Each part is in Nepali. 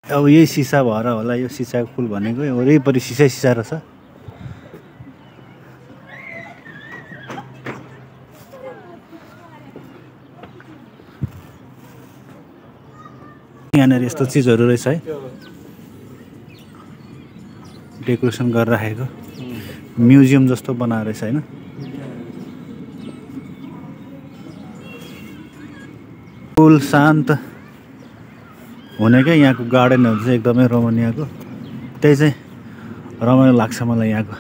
अब यही सिसा भएर होला यो सिसाको पुल भनेको वरिपरि सिसा रहेछ। यहाँनिर यस्तो चिजहरू रहेछ है, डेकोरेसन गरेर राखेको म्युजियम जस्तो बनाएर रहेछ हैन। कुल शान्त हुने क्या यहाँको गार्डनहरू चाहिँ एकदमै रोमानियाको, त्यही चाहिँ रमाइलो लाग्छ मलाई यहाँको।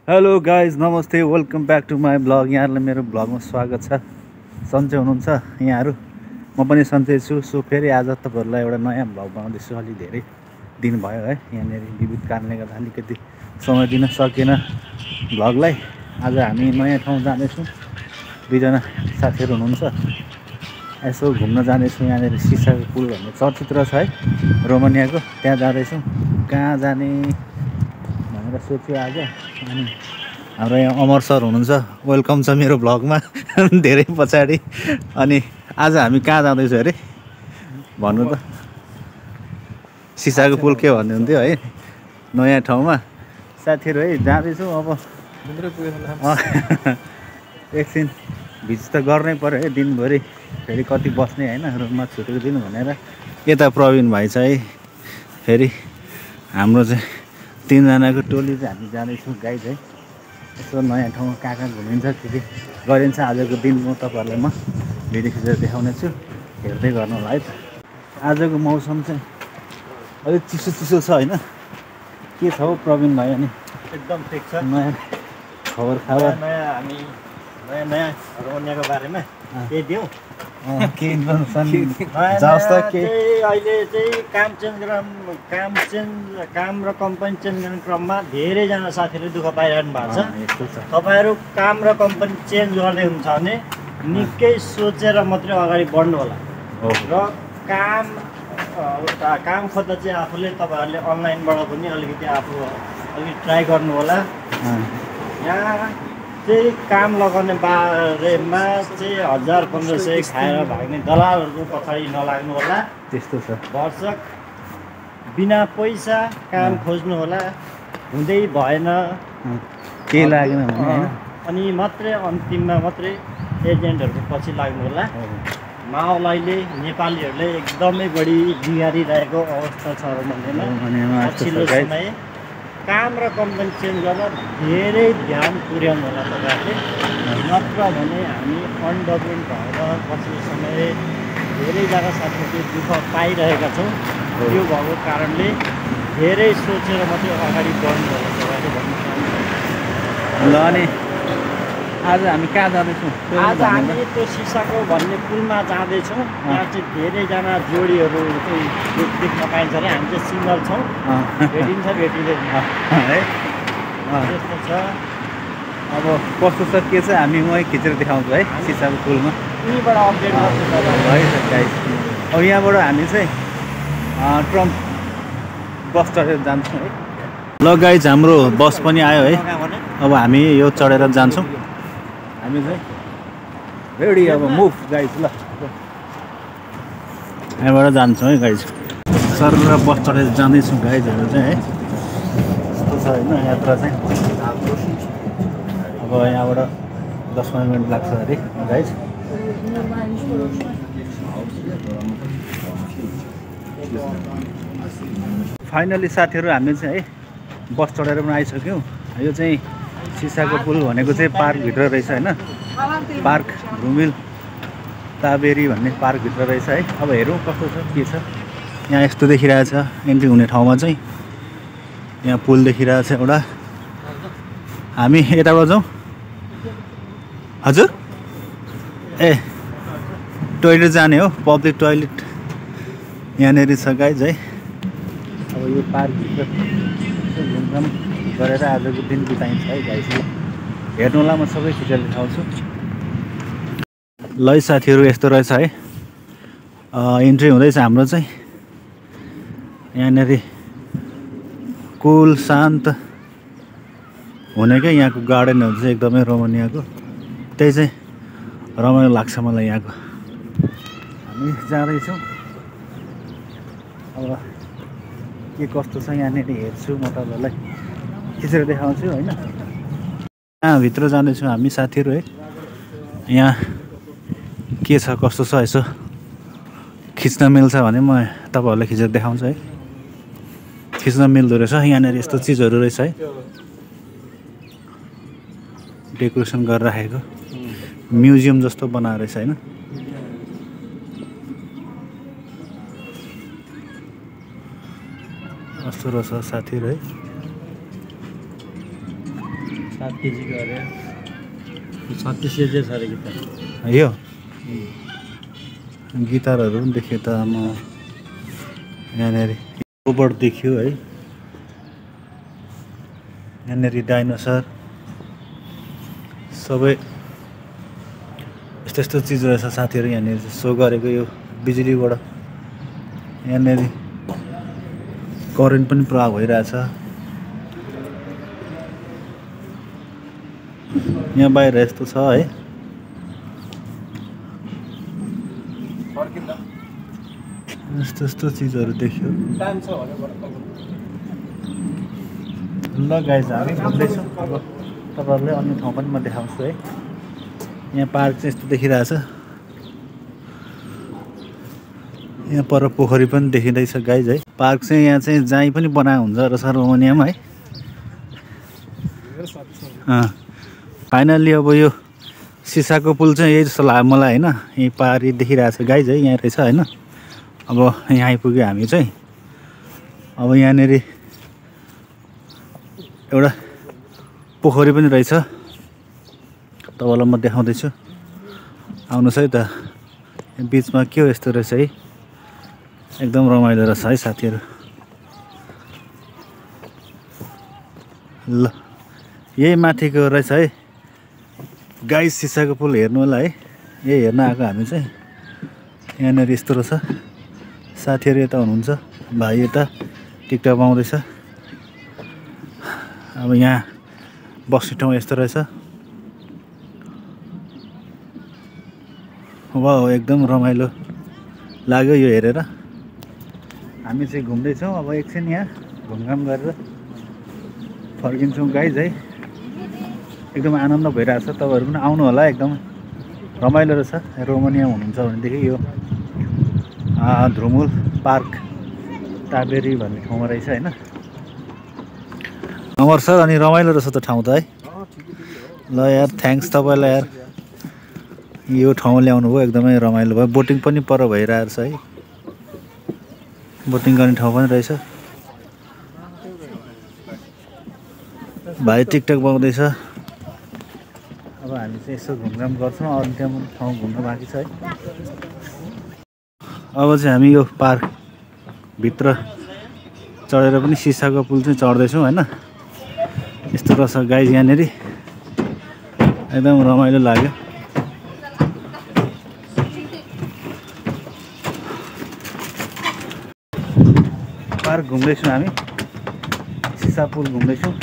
हेलो गाइज, नमस्ते, welcome back to my blog. यहाँहरूलाई मेरो ब्लगमा स्वागत छ। सन्चै हुनुहुन्छ यहाँहरू? म पनि सन्चै छु। सो फेरि आज तपाईँहरूलाई एउटा नयाँ ब्लग बनाउँदैछु। अलि धेरै दिन भयो है, यहाँनिर विविध कारणले गर्दा अलिकति समय दिन सकेन ब्लगलाई। आज हामी नयाँ ठाउँ जाँदैछौँ, दुईजना साथीहरू हुनुहुन्छ, यसो घुम्न जाँदैछौँ। यहाँनिर सिसाको पुल भन्ने चर्चित छ है रोमानियाको, त्यहाँ जाँदैछौँ। कहाँ जाने भनेर सोच्यो आज। अनि हाम्रो यहाँ अमर सर हुनुहुन्छ, वेलकम छ मेरो ब्लगमा धेरै पछाडि। अनि आज हामी कहाँ जाँदैछौँ अरे भन्नु त? सिसाको पुल के भन्ने हुन्थ्यो है, नयाँ ठाउँमा साथीहरू है जाँदैछौँ। अब एकछिन भिजिट त गर्नै पर्यो है दिनभरि, फेरि कति बस्ने होइन, रुममा छुटेको दिनु भनेर। यता प्रवीण भाइ छ है, फेरि हाम्रो चाहिँ तीनजनाको टोली चाहिँ हामी जाँदैछौँ गाइड है। यसो नयाँ ठाउँमा कहाँ कहाँ घुमिन्छ के गरिन्छ आजको दिन म तपाईँहरूलाई म भिडियो खिचेर देखाउने छु, हेर्दै गर्नु होला है त। आजको मौसम चाहिँ अलिक चिसो चिसो छ होइन, के छ हौ प्रवीण भाइ? अनि एकदम ठिक छ। नयाँ खबर नयाँ हामी नयाँ रोमानियाको बारेमा केही दिउँ। के इन्फर्मेसन जाओस् त के? अहिले चाहिँ काम र कम्पनी चेन्ज गर्ने क्रममा धेरैजना साथीहरूले दुःख पाइरहनु भएको छ। यस्तो छ। तपाईँहरू काम र कम्पनी चेन्ज गर्दै हुन्छ भने निकै सोचेर मात्रै अगाडि बढ्नु होला। र काम खोज्दा चाहिँ आफूले तपाईँहरूले अनलाइनबाट पनि अलिकति ट्राई गर्नु होला। यहाँ चाहिँ काम लगाउने बारेमा चाहिँ 1000-1500 खाएर भाग्ने दलालहरूको पछाडि नलाग्नु होला। त्यस्तो छ। वर्षक बिना पैसा काम खोज्नु होला, हुँदै भएन केही लागेन भने होइन, अनि मात्रै अन्तिममा मात्रै एजेन्टहरूको पछि लाग्नु होला। माहौल अहिले नेपालीहरूले एकदमै बढी बिगारिरहेको अवस्था छ रोमानियामा पछिल्लो समय। काम र कम्पनी चेन्ज गर्दा धेरै ध्यान पुर्याउनु होला तपाईँहरूले, नत्र भने हामी अनडेभलप्ड भएर पछिल्लो समय धेरैजना साथीहरूले दुःख पाइरहेका छौँ। यो भएको कारणले धेरै सोचेर मात्रै अगाडि बढ्नु होला तपाईँहरूले भन्नु चाहन्छु। ल अनि आज हामी कहाँ जाँदैछौँ? आज हामी त्यो सिसाको भन्ने पुलमा जाँदैछौँ। यहाँ चाहिँ धेरैजना जोडीहरू चाहिँ देख्न पाइन्छ अरे, हामी चाहिँ सिङ्गल छौँ, भेटिन्छ भेटिँदैन है। त्यस्तो छ। अब कस्तो छ के छ हामी वहीँ खिचेर देखाउँछु है सिसाको पुलमा, यहीँबाट अपडेट गर्छु है त गाइस। अब यहाँबाट हामी चाहिँ ट्रम्प बस चढेर जान्छौँ है। ल गाइस, हाम्रो बस पनि आयो है। अब हामी यो चढेर जान्छौँ। हामी चाहिँ रेडी, अब मुभ गाइस। ल यहाँबाट जान्छौँ है गाइस। सर र बस चढेर जाँदैछौँ गाइजहरू चाहिँ है। यस्तो छ होइन यात्रा चाहिँ। अब यहाँबाट 10-15 मिनट लाग्छ अरे गाइज। फाइनली साथीहरू हामी चाहिँ है बस चढेर पनि आइसक्यौँ। यो चाहिँ सिसाको पुल भनेको चाहिँ पार्कभित्र रहेछ होइन, पार्क घुमिल ताबेरी भन्ने पार्कभित्र रहेछ है। अब हेरौँ कस्तो छ के छ। यहाँ यस्तो देखिरहेछ एन्ट्री हुने ठाउँमा चाहिँ, यहाँ पुल देखिरहेछ एउटा। हामी यताबाट जाउँ। हजुर ए टोइलेट जाने हो, पब्लिक टोइलेट यहाँनिर छ गाइज है। अब यो पार्कभित्र घुमघाम गरेर आजको दिन बिताइन्छ है गाइज। हेर्नु होला, म सबै खिचेर देखाउँछु। ल साथीहरू यस्तो रहेछ है, इन्ट्री हुँदैछ हाम्रो चाहिँ। यहाँनिर कुल शान्त हुने क्या यहाँको गार्डनहरू चाहिँ एकदमै रोमानियाको, त्यही चाहिँ रमाइलो लाग्छ मलाई यहाँको। हामी जाँदैछौँ। अब के कस्तो छ यहाँनिर हेर्छु, म तपाईँहरूलाई खिचेर देखाउँछु होइन। यहाँभित्र जाँदैछौँ हामी साथीहरू है। यहाँ के छ कस्तो छ यसो खिच्न मिल्छ भने म तपाईँहरूलाई खिचेर देखाउँछु है। खिच्न मिल्दो रहेछ यहाँनिर, यस्तो चिजहरू रहेछ है, डेकोरेसन गरेर राखेको म्युजियम जस्तो बनाएर रहेछ होइन। कस्तो रहेछ साथीहरू है। 7 केजीको अरे 36 केजी छ अरे गिटार। यो गिटारहरू पनि देख्यो त म यहाँनिर रोबोट देखियो है। यहाँनिर डाइनोसर सबै यस्तो यस्तो चिज रहेछ साथीहरू। यहाँनिर सो गरेको यो बिजुलीबाट यहाँनिर करेन्ट पनि प्रभाव भइरहेछ। यहाँ बाहिर यस्तो छ है। यस्तो यस्तो चिजहरू देख्यो। ल गाइज हामी घुम्दैछौँ। अब तपाईँहरूलाई अन्य ठाउँ पनि म देखाउँछु है। यहाँ पार्क चाहिँ यस्तो देखिरहेछ। यहाँ पर पोखरी पनि देखिँदैछ गाइज है। पार्क चाहिँ यहाँ चाहिँ जहीँ पनि बनाएको हुन्छ रहेछ रोमानियामा है। फाइनल्ली अब यो सिसाको पुल चाहिँ यही जस्तो लाग्यो मलाई होइन। यहीँ पारी देखिरहेछ गाइज है, यहाँ रहेछ होइन। अब यहाँ आइपुग्यो हामी चाहिँ। अब यहाँनिर एउटा पोखरी पनि रहेछ, तपाईँलाई म देखाउँदैछु। आउनुहोस् है त। बिचमा के हो यस्तो रहेछ है, एकदम रमाइलो रहेछ है साथीहरू। ल यही माथिको रहेछ है गाइस सिसाको पुल हेर्नु होला है। यही हेर्न आएको हामी चाहिँ। यहाँनिर यस्तो रहेछ। साथीहरू यता हुनुहुन्छ, भाइ यता टिकटक आउँदैछ। अब यहाँ बस्ने ठाउँ यस्तो रहेछ। वाह एकदम रमाइलो लाग्यो यो हेरेर। हामी चाहिँ घुम्दैछौँ। अब एकछिन यहाँ घुमघाम गरेर फर्किन्छौँ गाइज है। एकदम आनन्द भइरहेछ। तपाईँहरू पनि आउनु होला, एकदम रमाइलो रहेछ। रोमानिया हुनुहुन्छ भनेदेखि यो ध्रुमुल पार्क टाबेरी भन्ने ठाउँमा रहेछ होइन। नमस्कार सर। अनि रमाइलो रहेछ त ठाउँ त है। ल यार थ्याङ्क्स तपाईँलाई यार, यो ठाउँमा ल्याउनु भयो, एकदमै रमाइलो भयो। बोटिङ पनि पर भइरहेको छ है। बोटिङ गर्ने ठाउँ पनि रहेछ। भाइ टिकटक पाउँदैछ। अब हामी चाहिँ यसो घुमघाम गर्छौँ। अरू त्यहाँ ठाउँ घुम्नु बाँकी छ है। अब चाहिँ हामी यो पार्कभित्र चढेर पनि सिसाको पुल चाहिँ चढ्दैछौँ होइन। यस्तो रहेछ गाइज यहाँनिर, एकदम रमाइलो लाग्यो। पार्क घुम्दैछौँ हामी, सिसा पुल घुम्दैछौँ।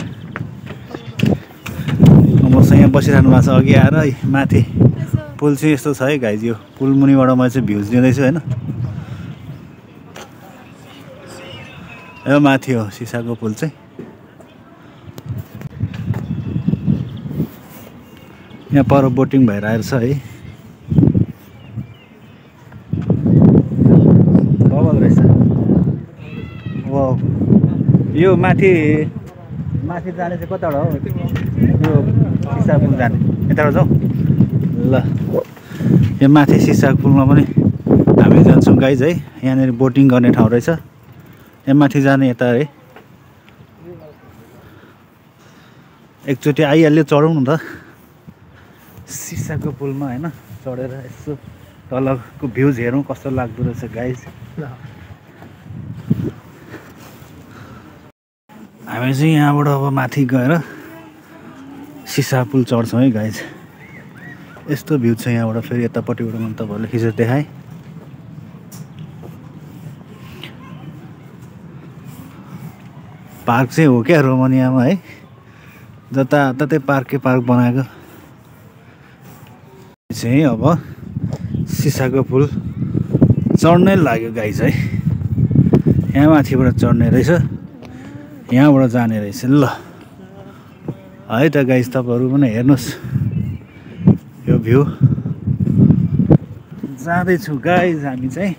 मसँग यहाँ बसिरहनु भएको छ अघि आएर माथि पुल चाहिँ यस्तो छ है गाइज। यो पुल मुनिबाट म चाहिँ भ्युज लिँदैछु होइन। यो माथि हो सिसाको पुल चाहिँ। यहाँ पर बोटिङ भइरहेको छ है। बबल रहेछ। वाउ यो माथि जाने चाहिँ कताबाट हो? यो सिसा पुल जाने यताबाट जाउँ। ल यो माथि सिसाको पुलमा पनि हामी जान्छौँ गाइज है। यहाँनिर बोटिङ गर्ने ठाउँ रहेछ। यहाँ माथि जाने यता है। एकचोटि आइहाल्यो, चढौँ न त सिसाको पुलमा होइन। चढेर यसो तलको भ्युज हेरौँ कस्तो लाग्दो रहेछ गाइज। हामी चाहिँ यहाँबाट अब माथि गएर सिसा पुल चढ्छौँ है गाइज। यस्तो भ्यू छ यहाँबाट। फेरि यतापट्टिबाट मैले तपाईँहरूलाई खिचेर देखाएँ। पार्क चाहिँ हो क्या रोमानियामा है, जताततै पार्क बनाएको चाहिँ। अब सिसाको पुल चढ्नै लाग्यो गाइस है। यहाँ माथिबाट चढ्ने रहेछ, यहाँबाट जाने रहेछ। ल है त गाइस, तपाईँहरू पनि हेर्नुहोस् यो भ्यू। जाँदैछु गाइस हामी चाहिँ,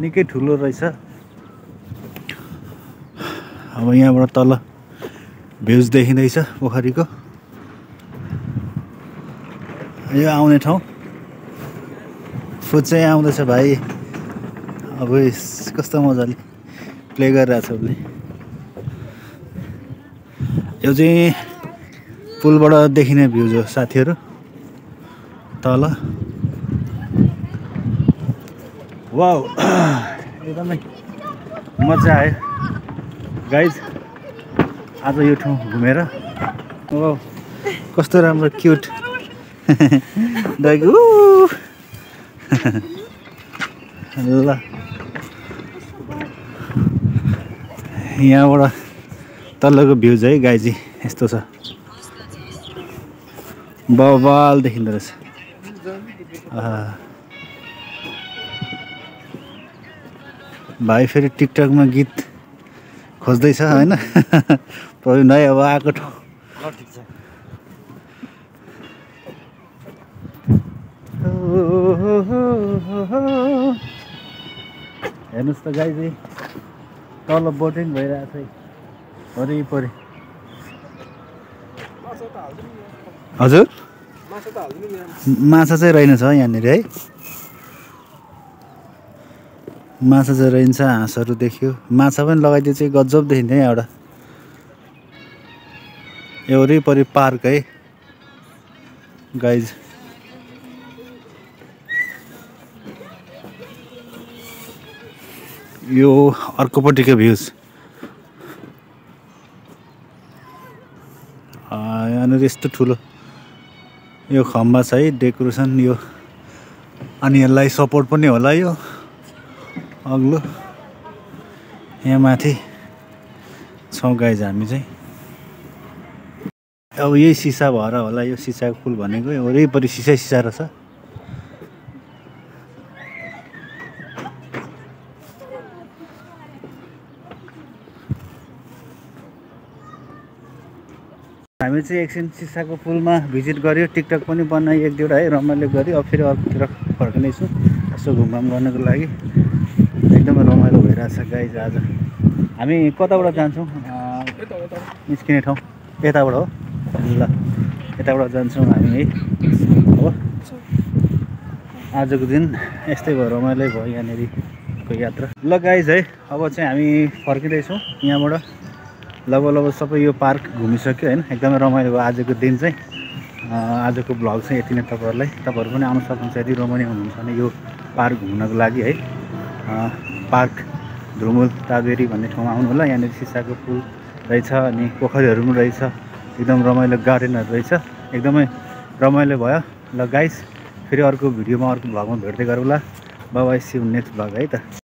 निकै ठुलो रहेछ। अब यहाँबाट तल भ्यूज देखिँदैछ पोखरीको। यो आउने ठाउँ फुड चाहिँ आउँदैछ भाइ। अब कस्तो मजाले प्ले गरिरहेछ उसले। यो चाहिँ पुलबाट देखिने भ्यूज हो साथीहरू, तल। वाउ, एकदमै मजा आयो गाइज आज यो ठाउँ घुमेर। वाउ, कस्तो राम्रो क्युट दाइगु। ल यहाँबाट तल्लोको भ्यूज है गाइजी यस्तो छ, बवाल देखिँदो रहेछ। भाइ फेरि टिकटकमा गीत खोज्दैछ होइन प्रवीण भाइ। अब आएको ठाउँ हेर्नुहोस् त गाइजी, तल बोटिङ भइरहेछ है वरिपरि। हजुर माछा चाहिँ रहेनछ यहाँनिर है, माछा चाहिँ रहन्छ, हाँसहरू देखियो। माछा पनि लगाइदियो चाहिँ गजब देखिन्थ्यो यहाँबाट। यो वरिपरि पार्क है गाइज। यो अर्कोपट्टिको भ्यूज। यहाँनिर यस्तो ठुलो यो खम्बा छ है, डेकोरेसन यो। अनि यसलाई सपोर्ट पनि होला यो अग्लो। यहाँ माथि छौँ गाइज हामी चाहिँ। अब यही सिसा भएर होला यो सिसाको पुल भनेको। वरिपरि सिसा सिसा रहेछ। हामी चाहिँ एकछिन सिसाको पुलमा भिजिट गऱ्यो, टिकटक पनि बनायो एक दुईवटा है, रमाइलो गऱ्यो। अब फेरि अर्कोतिर फर्कनेछु यसो घुमघाम गर्नको लागि। एकदमै रमाइलो भइरहेछ गाइज आज। हामी कताबाट जान्छौँ? निस्किने ठाउँ यताबाट हो। ल यताबाट जान्छौँ हामी है। हो आजको दिन यस्तै भयो, रमाइलो भयो यहाँनिरको यात्रा। ल गाइज है, अब चाहिँ हामी फर्किँदैछौँ यहाँबाट। लगभग सबै यो पार्क घुमिसक्यो होइन। एकदमै रमाइलो भयो आजको दिन चाहिँ। आजको भ्लग चाहिँ यति नै। तपाईँहरू पनि आउन सक्नुहुन्छ यदि रमाइलो हुनुहुन्छ भने यो पार्क घुम्नको लागि है। पार्क धुमुल ताबेरी भन्ने ठाउँमा आउनु होला। यहाँनिर सिसाको पुल रहेछ, अनि पोखरीहरू पनि रहेछ, एकदम रमाइलो गार्डनहरू रहेछ, एकदमै रमाइलो भयो। ल गाइस, फेरि अर्को भिडियोमा अर्को भ्लगमा भेट्दै गरौँला। Bye bye, see you next vlog है त।